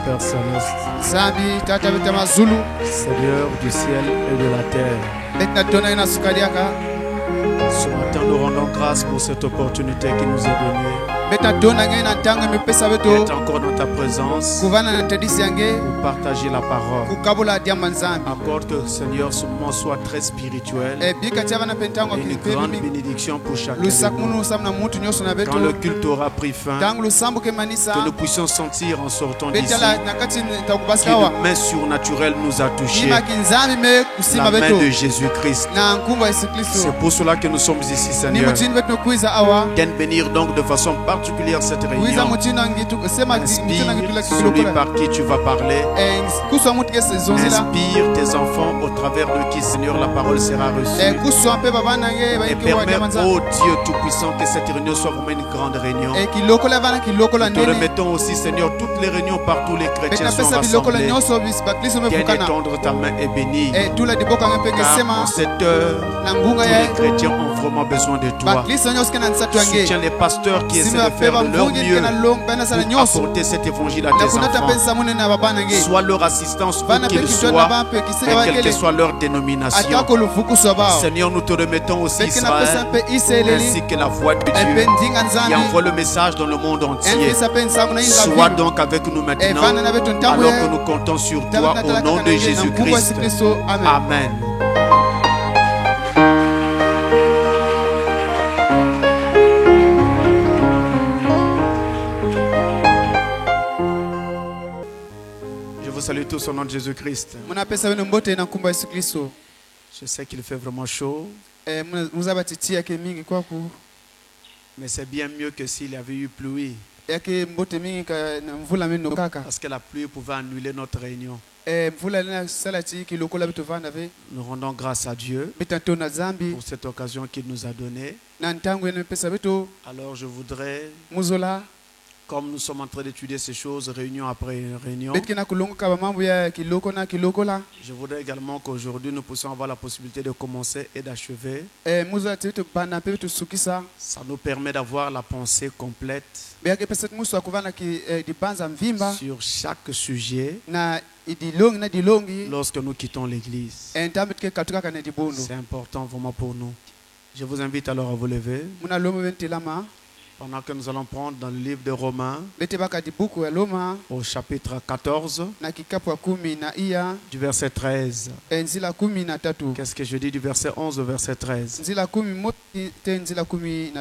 Père céleste, Zambi tata beta mazulu Seigneur du ciel et de la terre. betna dona ina sukaliaka Ce matin, nous rendons grâce pour cette opportunité qui nous est donnée betna dona ngena ntanga mepesa beto d'être encore dans ta présence kuvana na tadisi yange pour partager la parole. kukabula diamba nzambi Accorde que, Seigneur, ce moment soit très spirituel bika tiava na pentango et une grande bénédiction pour chacun de lusak nous. munu samna mutu nyoso na beto Quand le culte aura pris fin, tangu lusambu ke manisa que nous puissions sentir en sortant d'ici betala nakati takubaskawa qu'une main surnaturelle nous a touchés, kima kinzambi me kusima la main beto de Jésus-Christ. na nkumba Yesu Kristo C'est pour cela que nous sommes ici, ni Seigneur. mutini betu no kuiza awa Viens bénir donc de façon particulière cette kuiza réunion. mutini ngitu sema mutini ngitula Inspire celui kilokola par qui tu vas parler. kuswa mutu ke sezonzela Inspire tes enfants au travers de qui, Seigneur, la parole sera reçue. kuswa mpe babana nge Et bayike wa permets, diamanza oh Dieu Tout-Puissant, que cette réunion soit vraiment une grande réunion. kilokola bana kilokola Te nene remettons aussi, Seigneur, toutes les réunions partout les chrétiens sont betapesa bilokola rassemblés. nyonso bakristo Viens mefukana étendre ta main et bénir. tula diboka nge mpe Car kesema en cette heure, na ngunga tous ye les chrétiens ont vraiment besoin de toi. bakristo nyonso ke na nsato yange Soutiens les pasteurs qui essaient simi de faire bapeba de leur mvungi mieux ke na long bana sana pour nyonso apporter cet évangile à na tes kunata enfants. pensa munene na babana nge Sois leur assistance où bana mpe qu'ils kitona soient, bampe kisika et quelle que bakele soit leur dénomination. atako luvukuso bao Seigneur, nous te remettons aussi beke na pesa Israël mpe iseleli ainsi que la voix de mpe Dieu ndinga qui nzambi envoie le message dans le monde entier. enfisa mpe nsango na Sois inga donc avec nous maintenant vana na beto ntango alors que nous comptons sur toi au nom de Jésus-Christ. amen Amen. Je vous salue tous au nom de Jésus-Christ. munapesa bino mbote na nkumba Yesu Kristo Je sais qu'il fait vraiment chaud, muzaba titi yake mingi kwaku mais c'est bien mieux que s'il y avait eu pluie, yake mbote mingi na mvula mino kaka parce que la pluie pouvait annuler notre réunion. mvula lina sala ti kilokola bitu vana ve Nous rendons grâce à Dieu bitanto na zambi pour cette occasion qu'il nous a donnée. na ntango ene pesa bitu Alors je voudrais, muzola comme nous sommes en train d'étudier ces choses, réunion après réunion, betki na kulongoka ba mambo ya kiloko na kilokola je voudrais également qu'aujourd'hui nous puissions avoir la possibilité de commencer et d'achever. muzola ti bitu bana mpe bitu sukisa Ça nous permet d'avoir la pensée complète beyake pesa musu akuvana ki dibanza mvimba sur chaque sujet na idilongi na dilongi lorsque nous quittons l'église. ntambi tike katuka kana dibondo C'est important vraiment pour nous. Je vous invite alors à vous lever muna lomo bentelama pendant que nous allons prendre dans le livre de Romains bete baka dibuku ya loma au chapitre 14 na kikapu ya 10 na iya du verset 13. nzila 13 Qu'est-ce que je dis du verset 11 au verset 13? nzila 10 moti te nzila 13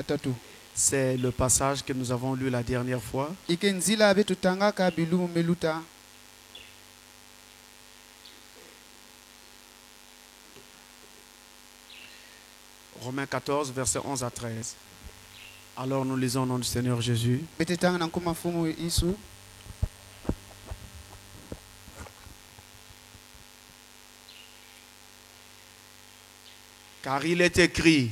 C'est le passage que nous avons lu la dernière fois. ike nzila betu tangaka bilumu meluta Romains 14, verset 11 à 13. Alors nous lisons au nom du Seigneur Jésus. bete tanga na nkuma fumu isu Car il est écrit,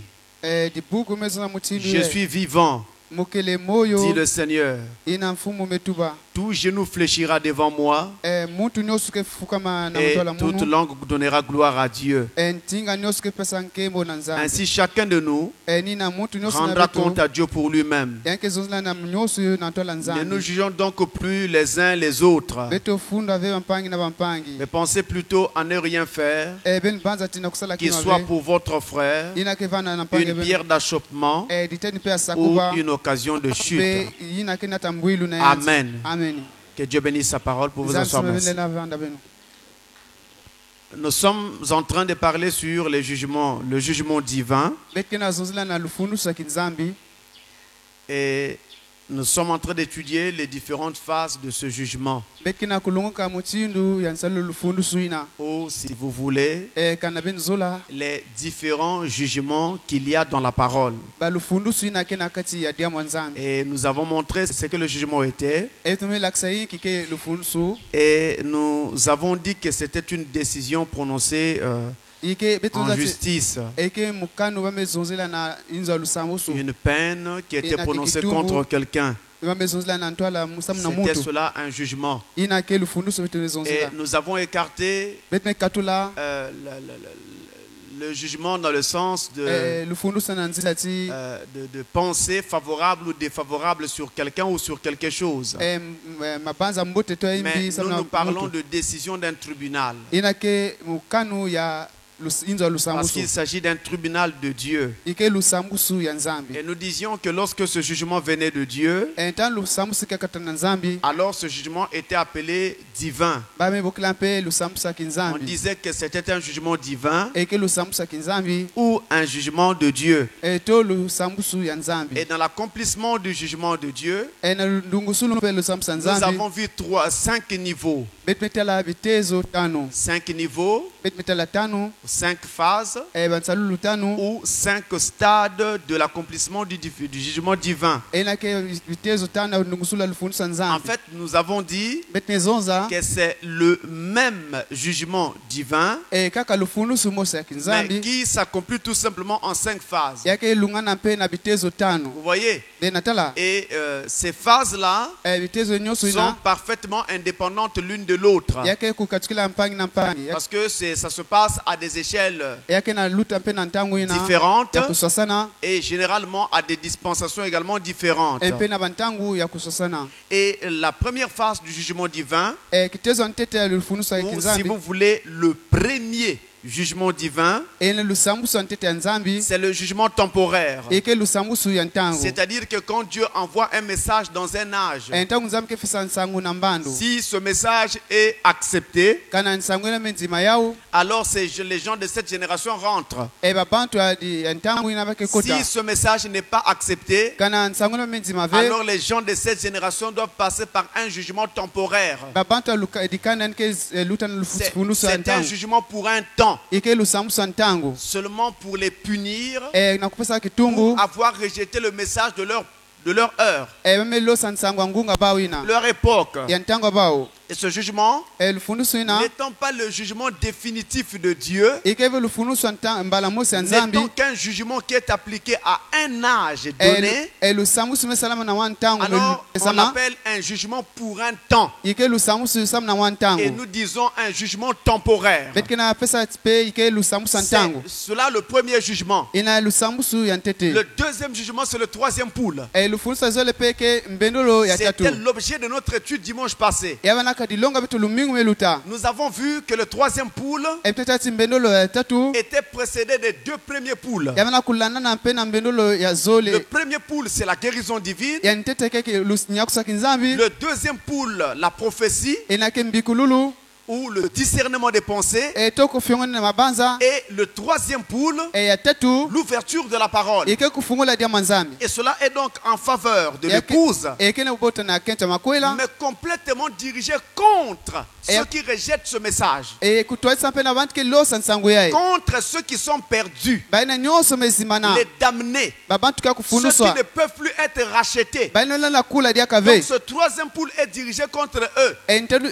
dibuku mezona mutindi je suis vivant, mokele moyo dit le Seigneur. ina mfumu metuba Tout genou fléchira devant moi mutu nyonso ke fukama na et mtola toute munu langue donnera gloire à Dieu. ntinga nyonso ke pesa nkembo na nzambe Ainsi chacun de nous nina mutu nyonso na rendra beto compte à Dieu pour lui-même. yanke zonzela na nyonso na ntola Ne nzambe nous jugeons donc plus les uns les autres, beto funda ve bampangi na bampangi mais pensez plutôt à ne rien faire ben banza tina kusala qui kino soit ve pour votre frère ina ke vana na mpangi une pierre d'achoppement diteni pe ou asakuba une occasion de chute. pe ina ke nata mbwilu na yanzi. Amen. Amen. Que Dieu bénisse sa parole pour vous Nzambe asseoir. sima Merci. bele na vanda beno. Nous sommes en train de parler sur les jugements, le jugement divin, Betke na zonzela na lufundu sa kinzambi et nous sommes en train d'étudier les différentes phases de ce jugement. betke na kulongoka mutindu ya nsalo lufundu suina Ou, si vous voulez, kana ben zola les différents jugements qu'il y a dans la parole. ba lufundu suina ke na kati ya dia mwanzambi Et nous avons montré ce que le jugement était. tume laksayi kike lufundu su Et nous avons dit que c'était une décision prononcée ike en betunza justice. eke mukanu bamezonzela na inza lusambo su Une peine qui était prononcée contre quelqu'un. bamezonzela na ntwala musamu na C'était mutu cela un jugement. ina ke lufundu su Et betunezonzela nous avons écarté betme katula Le jugement dans le sens lufunduso na nzela ti de pensée favorable ou défavorable sur quelqu'un ou sur quelque chose. mabanza mbote to Mais imbi nous, samna nous parlons de décision d'un tribunal. inake mukanu ya inzo Parce lusambusu qu'il s'agit d'un tribunal de Dieu. ike lusambusu ya nzambi Et nous disions que lorsque ce jugement venait de Dieu, entan lusambusu kakatana nzambi alors ce jugement était appelé divin. bame bokila mpe lusambusu On kinzambi disait que c'était un jugement divin eke lusambusu kinzambi ou un jugement de Dieu. to lusambusu ya nzambi Et dans l'accomplissement du jugement de Dieu, na ndungusulu mpe lusambusu ya nous nzambi avons vu 5 niveaux. betmetela bitezo tano 5 niveaux, betmetela tano 5 phases bansalulu tano ou 5 stades de l'accomplissement du jugement divin. enake bitezo tano ndungusulu lufundusa En nzambi fait, nous avons dit betmezonza que c'est le même jugement divin, kaka lufundusu mosa ya mais kinzambi qui s'accomplit tout simplement en 5 phases. yake ilungana mpe na bitezo tano Vous voyez? benatala Et ces phases-là bitezo nyonso sont ina parfaitement indépendantes l'une de l'autre. yake kukatikila mpangi na mpangi Parce que ça se passe à des échelles yake na luta mpe na ntango ina différentes ya kusosana et généralement à des dispensations également différentes. mpe na bantangu ya kusosana Et la première phase du jugement divin, kitezo ntete ya lufundusa ya ou si kinzambi vous voulez, le premier jugement divin, ene lusambusu ya ntete ya nzambi c'est le jugement temporaire. eke lusambusu ya ntango C'est-à-dire que quand Dieu envoie un message dans un âge, ntango nzambi kefisa nsangu na mbando si ce message est accepté, kana nsangu ina menzima yao alors les gens de cette génération rentrent. babantu ya ntango ina bakekota Si ce message n'est pas accepté, kana nsangu ina menzima ve alors les gens de cette génération doivent passer par un jugement temporaire. babantu dikana nke luta na lufundusu ya C'est un ntango jugement pour un temps, ike lusambusu ya ntango seulement pour les punir, na kupesa kitungu pour avoir rejeté le message de leur heure, bamelosa nsango ya ngunga bao ina leur époque. ya ntango bao Et ce jugement, lufundusu ina n'étant pas le jugement définitif de Dieu, ikeve lufundusu ya mbala mosi ya nzambi n'étant qu'un jugement qui est appliqué à un âge donné, lusambusu mesalama na wa ntango alors on mesama l'appelle un jugement pour un temps. ike lusambusu sama na wa Et ntango nous disons un jugement temporaire. betike na pesa pe ike lusambusu ya C'est ntango cela le premier jugement. ina lusambusu ya ntete Le deuxième jugement, c'est le troisième poule. lufundusu azole pe ke mbendolo ya tatu C'était l'objet de notre étude dimanche passé. yabanaka dilonga betu lumingu meluta Nous avons vu que le troisième poule petati mbendolo ya tatu était précédé des 2 premiers poules. yabana kulandana mpe na mbendolo ya Le zole premier poule, c'est la guérison divine. ya ntete keke nyakusa kinzambi Le deuxième poule, la prophétie enake mbikululu ou le discernement des pensées. to kufungula na mabanza Et le troisième poule, ya tatu l'ouverture de la parole. ike kufungula dia manzambi Et cela est donc en faveur de l'épouse, ekene ubota na kenta makwela mais complètement dirigé contre ceux qui rejettent ce message, kutwalisa mpe na bantu ke losa nsango yaye contre ceux qui sont perdus, baina nyonso mezimana les damnés, babantu ka ceux qui kufunduswa ne peuvent plus être rachetés. baina lana kula dia Donc kave ce troisième poule est dirigé contre eux.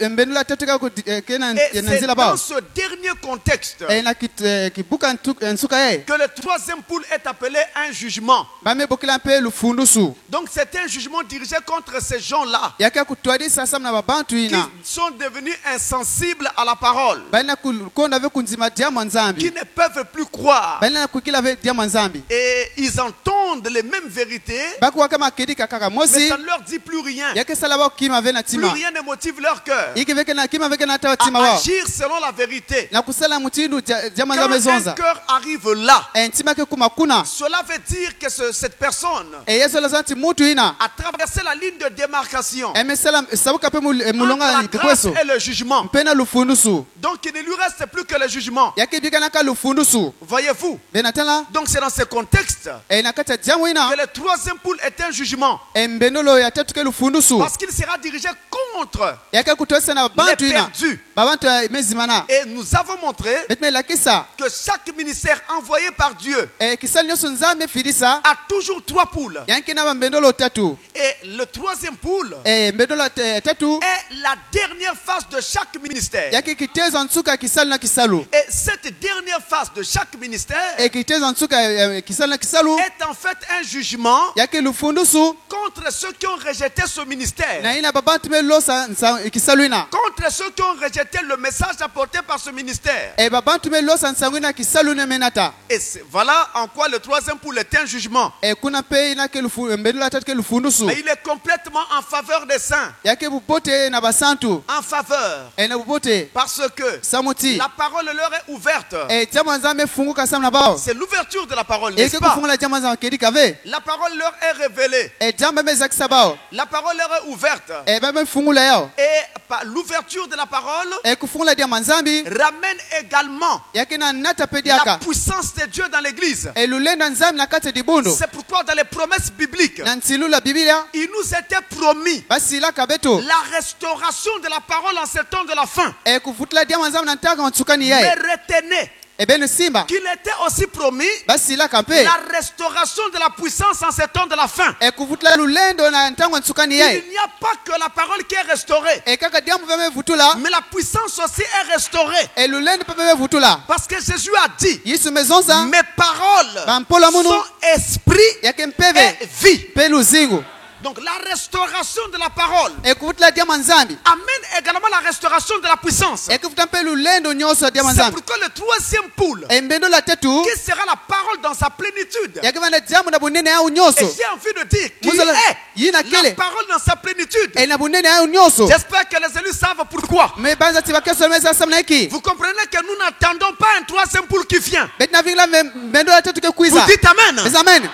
mbendolo ya tatu ka kena Et na c'est nzela dans bao ce dernier contexte na kibuka nsuka yaye que le troisième poule est appelé un jugement. bamebokela mpe lufundusu Donc c'est un jugement dirigé contre ces gens-là yake kutwalisa sama na babantu qui ina sont devenus insensibles à la parole, baina kukonda ve kunzima dia qui manzambi ne peuvent plus croire. baina kukila ve dia manzambi Et ils entendent les mêmes vérités, bakuwa kama kedika kaka mais mosi ça ne leur dit plus rien. yake sala bao kima ve na Plus tima rien ne motive leur cœur iki veke na kima veke na tawa tima à wao agir selon la vérité. na kusala mutindu dia Quand manzambi un zonza cœur arrive là, ntima ke kumakuna cela veut dire que cette personne yeso la zanti mutu ina a traversé la ligne de démarcation emesala sabuka pe entre mulonga la grâce kweso et le jugement. mpena lufundusu Donc il ne lui reste plus que le jugement. yake bikana ka lufundusu Voyez-vous? benatala Donc c'est dans ce contexte na kata jamu ina que le troisième poule est un jugement. mbendolo ya tatu ke lufundusu Parce qu'il sera dirigé contre yake kutwalisa na les babantu ina perdus. babantu ya mezimana Et nous avons montré betumelakisa que chaque ministère envoyé par Dieu kisali nyonso nzambe efilisa a toujours 3 poules. yanke na bambendolo tatu Et le troisième poule mbendolo tatu est la dernière phase de chaque ministère. yake kitezo nsuka kisali na kisalu Et cette dernière phase de chaque ministère kitezo nsuka kisali na kisalu est en fait un jugement yake lufundusu contre ceux qui ont rejeté ce ministère, na ina babantu belosa kisalu ina contre ceux qui ont rejeté le message apporté par ce ministère. e babantu belosa nsango na kisalu ne menata Et voilà en quoi le troisième poule est un jugement. e kuna pe na ke lufu mbedula tatu ke lufundusu Mais il est complètement en faveur des saints. yake bupote na basantu En faveur. e na bupote Parce que samuti la parole leur est ouverte. e jambo nzambe funguka sana na bao C'est l'ouverture de la parole, e n'est-ce ke pas? kufungula jambo nzambe kedika ve La parole leur est révélée. e jambo mezakisa bao La parole leur est ouverte. e babe fungula yao Et par l'ouverture de la parole e kufungula dia manzambi ramène également yake na nata pe la diaka puissance de Dieu dans l'église. e lulenda nzambe na kati dibundo C'est pourquoi dans les promesses bibliques, na ntilula biblia il nous était promis basila kabeto la restauration de la parole en ce temps de la fin. e kuvutula dia manzambe na ntaka matsukani Mais yae retenez e bene simba qu'il était aussi promis basila kampe la restauration de la puissance en ce temps de la fin. e kuvutula lulendo na ntango ntsukani Il yae n'y a pas que la parole qui est restaurée, e kaka diambo veme vutula mais la puissance aussi est restaurée. e lulendo pe veme vutula Parce que Jésus a dit, yisu mezonza mes paroles bampola munu sont esprit yake et mpeve vie. pe luzingu Donc la restauration de la parole e kuvutula diambo nzambi amène également la restauration de la puissance. e kuvuta mpe lulendo nyonso ya diambo C'est nzambi pourquoi le troisième poule, e mbendo la tetu qui sera la parole dans sa plénitude. yake vana diambo na bunene yao Et nyonso j'ai envie de dire qui Muzala- yina est kele. la parole dans sa plénitude. e na bunene yao nyonso J'espère que les élus savent pourquoi. me banza tibakeso meza samna hiki Vous comprenez que nous n'attendons pas un troisième poule qui vient. beti na vingila mbendo la tetu ke Vous kuiza dites Amen. mes amen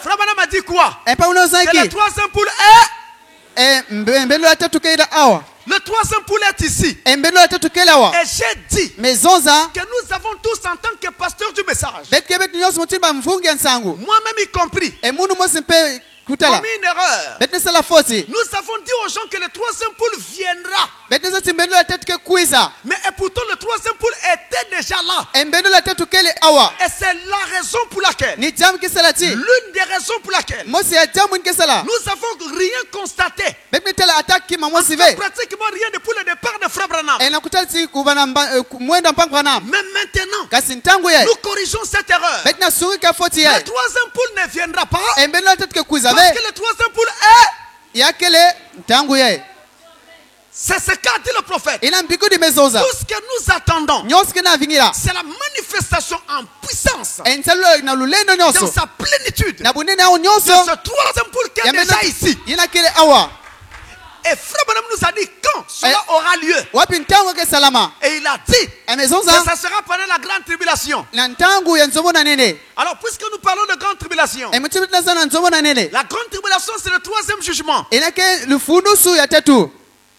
Frère Branham a dit quoi? e pa unoza Que le hiki troisième poule est. e mbendo la tetu ke ida awa Le troisième poule est ici. e mbendo la tetu ke awa Et j'ai dit mezonza que nous avons tous en tant que pasteurs du message, beti ke beti nyonso mutimba mvungi ya nsangu moi-même y compris, e munu mosi mpe kutala commis une erreur. beti nesala foti Nous avons dit aux gens que le troisième poule viendra. beti neza ti mbendo la tetu ke kuiza Mais et pourtant le troisième poule était déjà là. e mbendo la tetu kele awa Et c'est la raison pour laquelle, ni jamu kisala ti l'une des raisons pour laquelle mosi ya jamu ni kisala nous avons rien constaté. beti nitala ataki ma mosi Enfin, ve pratiquement rien depuis le départ de Frère Branham. e nakutala ti kubana mwenda mpango kana Mais maintenant, kasi ntangu ye nous corrigeons cette erreur. beti nasungi ka foti Le ye troisième poule ne viendra pas e mbendo la tetu ke kuiza parce ve que le troisième poule est. yakele ntangu ye C'est ce qu'a dit le prophète. ina mbikudi mezoza Tout ce que nous attendons, nyonso ke na vingira c'est la manifestation en puissance e nsalu na lulendo dans nyonso sa plénitude na bunene ao de nyonso ce troisième poule qui est ya mbendo déjà ici. yina kele awa Et Frère Branham nous a dit quand cela aura lieu. wapi ntangu ke salama Et il a dit e que mezonza ça sera pendant la grande tribulation. na ntangu ya nzomo na nene Alors, puisque nous parlons de grande tribulation, e mutimu tunasema na nzomo na nene la grande tribulation, c'est le troisième jugement. ina ke lufundusu ya tatu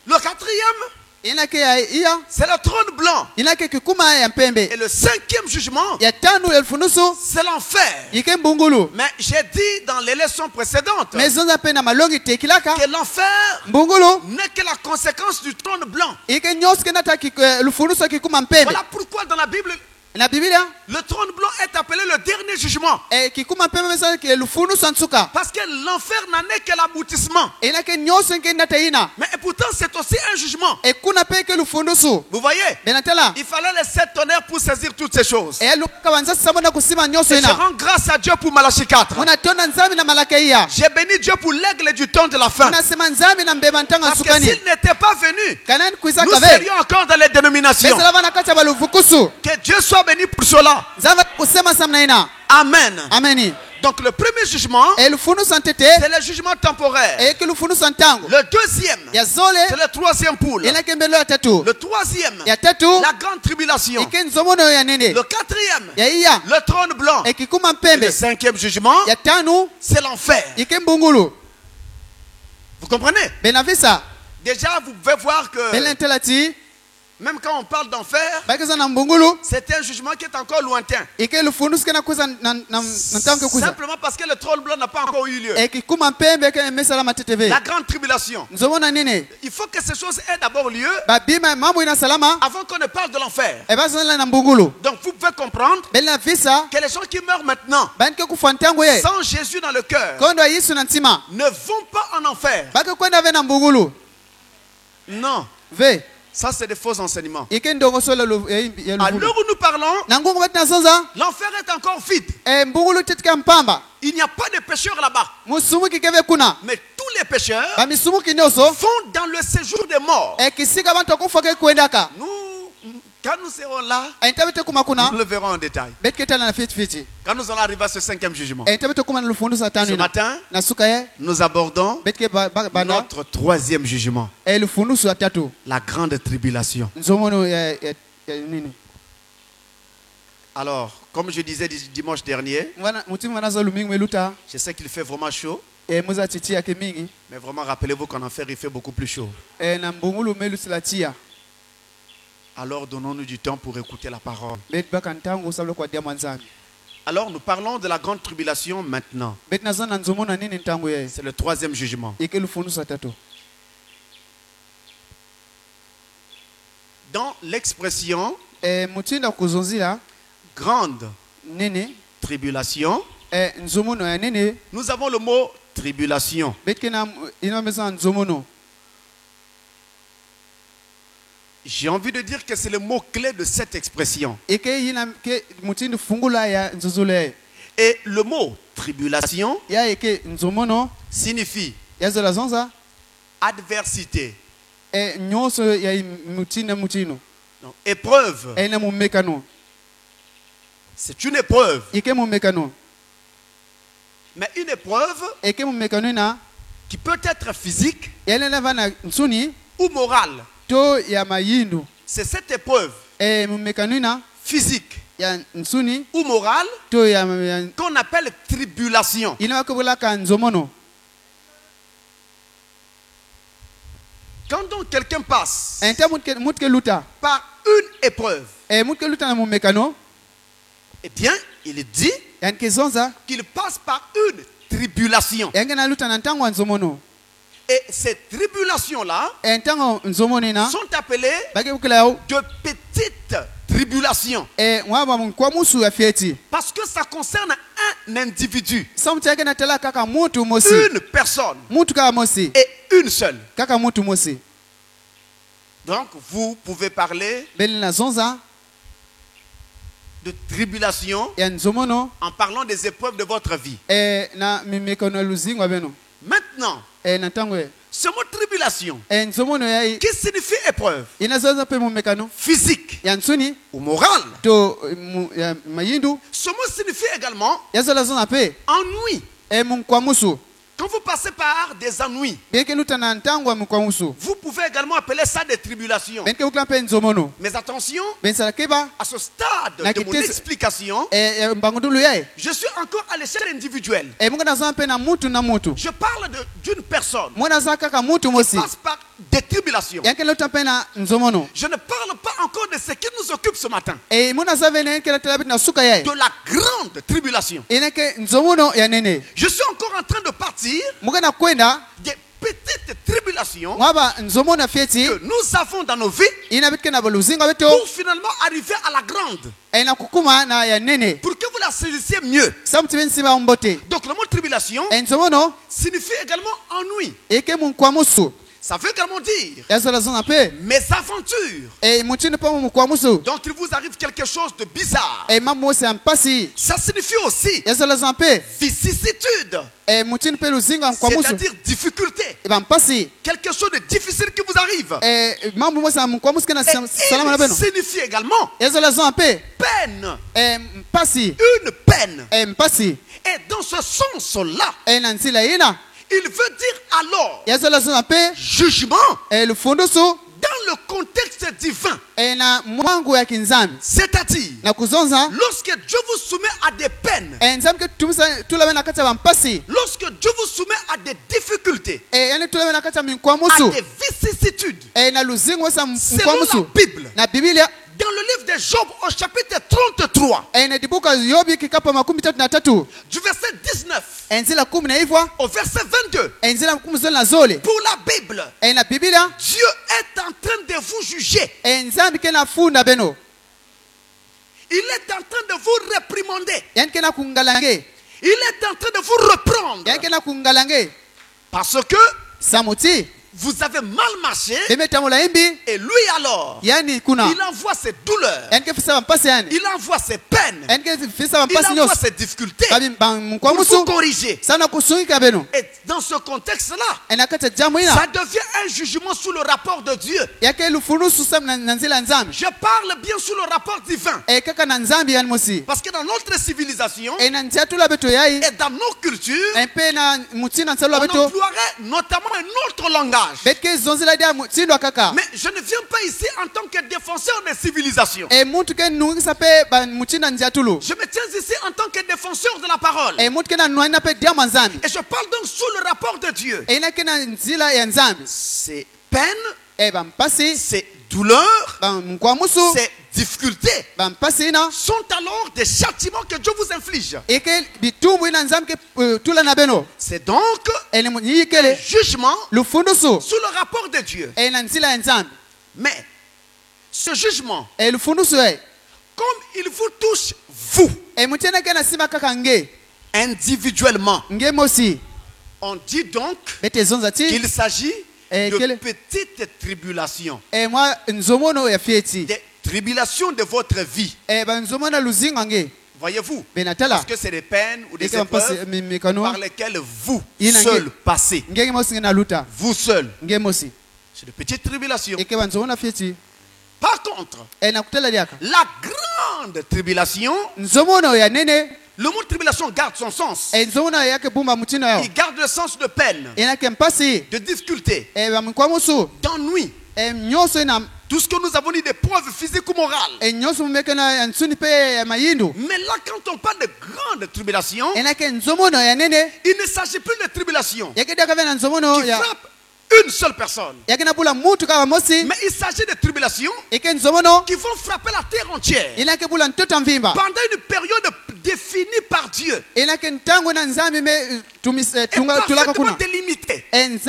Le quatrième, ina ke ya iya c'est le trône blanc. ina ke kikuma ya mpembe Et le cinquième jugement, ya tano ya lufundusu c'est l'enfer. ike mbungulu Mais j'ai dit dans les leçons précédentes mezonza pe na malongi tekilaka que l'enfer mbungulu n'est que la conséquence du trône blanc. ike nyonso ke nata lufundusu ya kikuma mpembe Voilà pourquoi dans la Bible, na biblia le trône blanc est appelé le dernier jugement. e kikuma mpembe mesa ke lufundusu ya nsuka Parce que l'enfer n'en est que l'aboutissement. ina ke nyonso nke nata ina Mais et pourtant, c'est aussi un jugement. e kuna pe ke lufundusu Vous voyez, benatela il fallait les 7 tonnerres pour saisir toutes ces choses. e lukaka banzasi samona kusima nyonso Et je ina rends grâce à Dieu pour Malachie 4. muna tonda nzambi na malaka iya J'ai béni Dieu pour l'aigle du temps de la fin. unasema nzambi na mbeba ntango Parce que nsukani s'il n'était pas venu, kanani kuiza nous kave serions encore dans les dénominations. besala bana kati ya baluvukusu Que Dieu soit béni pour cela. nzambi kusema samna ina Amen. ameni Donc le premier jugement, e lufundusu ntete c'est le jugement temporaire. e ke lufundusu ntango Le deuxième, ya zole c'est le troisième poule. ina ke mbelo ya tatu Le troisième, ya tatu la grande tribulation. ike nzomono ya nene Le quatrième, ya iya le trône blanc. e kikuma Et mpembe le cinquième jugement, ya tanu c'est l'enfer. ike mbungulu Vous comprenez? benavisa Déjà, vous pouvez voir que belentela ti même quand on parle d'enfer, bakeza na mbungulu c'est un jugement qui est encore lointain. ike lufundusu ke na kuiza na ntango ke kuiza Simplement parce que le trône blanc n'a pas encore eu lieu. e kikuma mpembe ke mesala mateteve La grande tribulation. nzomona nene Il faut que ces choses aient d'abord lieu babima mambo ina salama avant qu'on ne parle de l'enfer. e bazonela na mbungulu Donc vous pouvez comprendre belinavisa que les gens qui meurent maintenant bani ke kufa ntango ye sans Jésus dans le cœur kondo ya yesu na ntima ne vont pas en enfer. bake kwenda ve na mbungulu Non, ve ça c'est des faux enseignements. ike ndongoso ya À luvulu l'heure où nous parlons, na ngungu bati na zonza l'enfer est encore vide. e mbungulu tetika mpamba Il n'y a pas de pécheurs là-bas. musumu kikeve kuna Mais tous les pécheurs bamisumuki nyonso vont dans le séjour des morts. ekisika bantu akufaka kwendaka Quand nous serons là, entabete kuma kuna nous le verrons en détail. betketana na fiti Quand nous allons arriver à ce 5e jugement. entabete kuma na lufundu Ce satani matin, na suka ye nous abordons betke bana notre 3e jugement. lufundu su atatu La grande tribulation. nzomono ya nini Alors, comme je disais dimanche dernier, mwana mutima naza lumingi meluta je sais qu'il fait vraiment chaud. muza titi yake mingi Mais vraiment, rappelez-vous qu'en enfer, il fait beaucoup plus chaud. na mbungulu melusilatia Alors, donnons-nous du temps pour écouter la parole. bet bakantango sablo kwa dia mwanzami Alors, nous parlons de la grande tribulation maintenant. bet nazana nzomono nini ntango ye C'est le 3e jugement. ike lufundu satatu Dans l'expression mutinda kuzonzila grande nini tribulation, nzomono ya nini nous avons le mot tribulation. betke na inameza nzomono J'ai envie de dire que c'est le mot clé de cette expression. ike yina ke mutinda fungula ya nzozole Et le mot tribulation ya ike nzomono signifie ya zola zonza adversité, nyonso ya mutina mutino donc, épreuve. ena mumekano C'est une épreuve. ike mumekano Mais une épreuve ike mumekano na qui peut être physique yana vana nsuni ou morale. to ya mayindu C'est cette épreuve mumekano na physique ya nsuni ou morale to ya qu'on appelle tribulation. ina wakabulaka nzomono Quand donc quelqu'un passe enta mutke luta par une épreuve, mutke luta na mumekano eh bien, il dit yanke zonza qu'il passe par une tribulation. yange na luta na ntango nzomono Et ces tribulations-là ntango nzomono na sont appelées bakebukela de petites tribulations. mwaba kwa musu ya fieti Parce que ça concerne un individu, sauti yake natala kaka mutu mosi une personne mutu kaka mosi et une seule. kaka mutu mosi Donc, vous pouvez parler beli na zonza de tribulation ya nzomono en parlant des épreuves de votre vie. na mimikono luzingwa beno Maintenant, na ntango ce mot tribulation nzomono ya qui signifie épreuve inazoza pe mumekano physique ya nsuni ou morale, to ya mayindu ce mot signifie également yazola zonza pe ennui. mukwa musu Quand vous passez par des ennuis, benke luta na ntango ya mukwa musu vous pouvez également appeler ça des tribulations. benke bukla pe nzomono Mais attention, bensala keba à ce stade de mon explication, mbangudulu yae je suis encore à l'échelle individuelle. munga nazana pe na mutu na mutu Je parle d'une personne mwana za kaka mutu qui mosi passe par des tribulations. yanke luta pe na nzomono Je ne parle pas encore de ce qui nous occupe ce matin, mwana za vene yanke latala bit na suka yae de la grande tribulation. inake nzomono ya nene Je suis encore en train de partir muga na kwenda des petites tribulations mwaba nzomono ya fieti que nous avons dans nos vies inabitke na baluzinga beto pour finalement arriver à la grande, na kukuma na ya nene pour que vous la saisissiez mieux. samuti bensiba mbote Donc le mot tribulation nzomono signifie également ennui. eke mukwa musu Ça veut également dire yazola zonza pe mes aventures. mutini pa mukwa musu Donc il vous arrive quelque chose de bizarre. mambo mosi ya mpasi Ça signifie aussi yazola zonza pe vicissitude, mutini pe luzinga mukwa musu c'est-à-dire difficulté. mpasi Quelque chose de difficile qui vous arrive. mambo mosi ya mukwa musu kena Et salama na il beno signifie également yazola zonza pe peine, mpasi une peine. mpasi Et dans ce sens-là, na nzila ina il veut dire alors yazola zonza pe jugement lufundusu dans le contexte divin. na mwangu ya kinzambi C'est-à-dire, na kuzonza lorsque Dieu vous soumet à des peines, nzambi ke tulabe na kati ya bampasi lorsque Dieu vous soumet à des difficultés, yani tulabe na kati ya mikwa à musu des vicissitudes, na luzingo sa mkwa selon la musu Bible, na Biblia dans le livre de Job au chapitre 33, na dibuka Yobi kikapa 33 du verset 19 nzila 10 na hivyo au verset 22, nzila 10 na zole pour la Bible, na Biblia Dieu est en train de vous juger. nzambi ke na funda beno Il est en train de vous réprimander. yani ke na kungalange Il est en train de vous reprendre. yani ke na kungalange Parce que samuti vous avez mal marché, bemetamula imbi et lui alors, yani kuna il envoie ses douleurs, yani ke fisa bampasi yani il envoie ses peines, yani ke fisa il bampasi envoie nyonso ses difficultés kwa pour vous musu corriger. sana kusungika beno Et dans ce contexte-là, enakata jamu ina ça devient un jugement sous le rapport de Dieu. yake lufunusu sam na nzila nzambi Je parle bien sous le rapport divin. kaka na nzambi yani musi Parce que dans notre civilisation na ntiatula beto yayi et dans nos cultures, mpe na mutina nsalula on beto emploierait notamment un autre langage. betke zonzila dia mutindo kaka Mais je ne viens pas ici en tant que défenseur des civilisations. muntu ke nungisa pe ba mutina ntiatulu Je me tiens ici en tant que défenseur de la parole. muntu ke na nuana pe dia nzambi Et je parle donc sous le rapport de Dieu. ina ke na nzila ya nzambi Ces peines, bampasi ces douleurs, bankwamusu ces difficultés bampasi ina sont alors des châtiments que Dieu vous inflige. eke bitumbu ina nzambi ke tula na beno C'est donc ene yikele jugement lufundusu sous le rapport de Dieu. na nzila ya nzambi Mais ce jugement, lufundusu comme il vous touche, vous, mutiana ke na sima kaka nge individuellement, nge mosi on dit donc bete zonzati qu'il s'agit de quel- petites tribulations. mwa nzomono ya fieti Des tribulations de votre vie. banzomona luzinga nge Voyez-vous? benatala Parce que c'est des peines ou des eke bampasi épreuves mikano par lesquelles vous Inange. seul passez. ngenge mosi na luta Vous seul. nge mosi C'est de petites tribulations. eke banzomona fieti Par contre, nakutela diaka la grande tribulation, nzomono ya nene le mot tribulation garde son sens. nzomono yake bumba mutino yao Il garde le sens de peine, enake mpasi de difficulté, bamikwamusu d'ennui. nyonso ina Tout ce que nous avons dit d'épreuves physiques ou morales. nyonso mumeke na nsuni pe ya mayindu Mais là, quand on parle de grande tribulation, enake nzomono ya nene il ne s'agit plus de tribulation yake diaka ve na nzomono qui ya frappe une seule personne. yake nabula mutu kaka mosi Mais il s'agit de tribulations eke nzomono qui vont frapper la terre entière inake bula ntoto mvimba pendant une période définie par Dieu inake ntango na nzambi me et tulaka parfaitement kuna délimitée.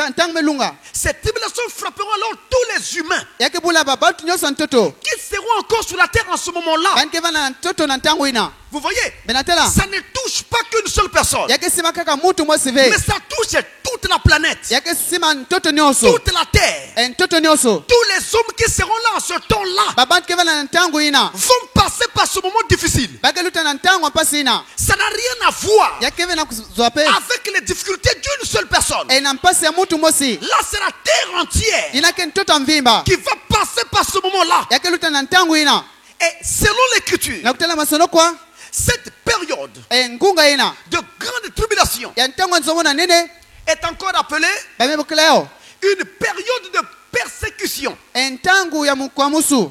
ntango me lunga Ces tribulations frapperont alors tous les humains yake bula babatu nyonso ntoto qui seront encore sur la terre en ce moment-là. banke bana ntoto na ntango ina Vous voyez, benatela ça ne touche pas qu'une seule personne, yake sima kaka mutu mosi mais ve ça touche toute la planète, yake sima ntoto nyonso toute la terre. ntoto nyonso Tous les hommes qui seront là en ce temps-là babantu ke bana na ntango ina vont passer par ce moment difficile. bakeluta na ntango mpasi ina Ça n'a rien à voir yake ve na kuzwa pe avec les difficultés d'une seule personne. na mpasi ya mutu mosi Là, c'est la terre entière inake ntoto mvimba qui va passer par ce moment-là. yakeluta na ntango ina Et selon l'écriture, na kutela masono kwa cette période ngunga ina de grande tribulation ya ntango nzomona nene est encore appelée bamebokela yao une période de persécution. ntango ya mukwamusu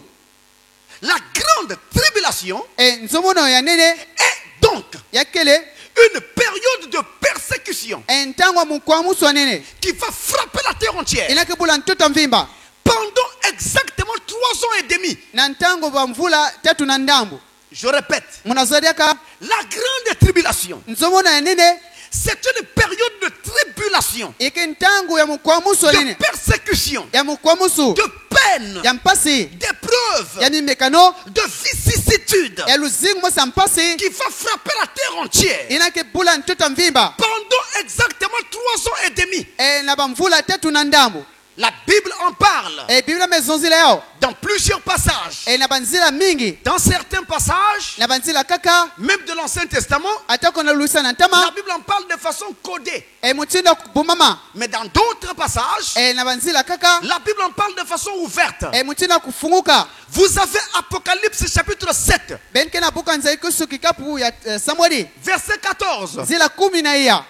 La grande tribulation nzomono ya nene est donc yakele une période de persécution ntango ya mukwamusu wa nene qui va frapper la terre entière inake bula ntoto mvimba pendant exactement 3 ans et demi. na ntango ba mvula tatu na ndambu Je répète, munazodiaka la grande tribulation, nzomono ya nene c'est une période de tribulation, ike ntango ya mukwamusu wa de nene persécution, ya mukwamusu de peine, ya mpasi d'épreuve, ya mimekano de vicissitude ya luzingu mosi ya mpasi qui va frapper la terre entière inake bula ntoto mvimba pendant exactement 3 ans et demi. na bamvula tatu na ndambu La Bible en parle biblia mezonzila yao dans plusieurs passages. na banzila mingi Dans certains passages, na banzila kaka même de l'Ancien Testament, atako na luisa na la ntama Bible en parle de façon codée. mutindo kubumama Mais dans d'autres passages, na banzila kaka la Bible en parle de façon ouverte. mutindo kufunguka Vous avez Apocalypse chapitre 7, benke na buka nzai kusu kikapu ya Samueli verset 14. zila 10 na iya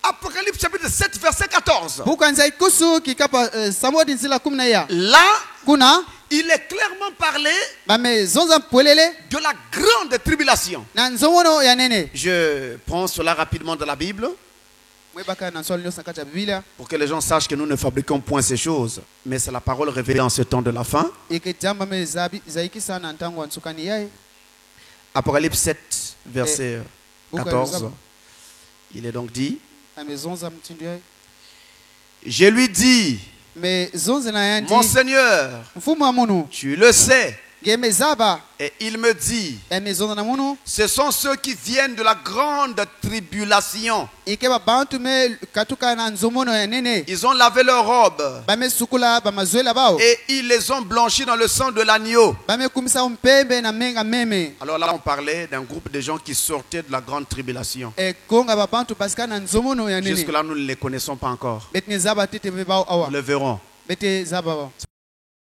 Apocalypse chapitre 7, verset 14. buka nzai kusu kikapu Samueli zila 10 na iya Là, kuna il est clairement parlé bamezonza mpwelele de la grande tribulation. na nzomono ya nene Je prends cela rapidement de la Bible mwebaka na swali nyonso kati ya biblia pour que les gens sachent que nous ne fabriquons point ces choses. Mais c'est la parole révélée en ce temps de la fin. ike jamba me zaiki sana ntango wa nsukani yaye Apocalypse 7, verset buka 14. nzaba Il est donc dit, amezonza mtindo yaye je lui dis, me zonze na yanti mon Seigneur, mfumu wa munu tu le sais, ngeme zaba Et il me dit, emezonda na munu ce sont ceux qui viennent de la grande tribulation. ike babantu me katuka na nzomono ya nene Ils ont lavé leurs robes bamesukula bamazwela bao et ils les ont blanchis dans le sang de l'agneau. bamekumisa mpembe na menga meme Alors là, on parlait d'un groupe de gens qui sortaient de la grande tribulation. konga babantu pasika na nzomono ya nene Jusque-là, nous ne les connaissons pas encore. beti zaba tete me bao awa Nous le verrons. beti zaba bao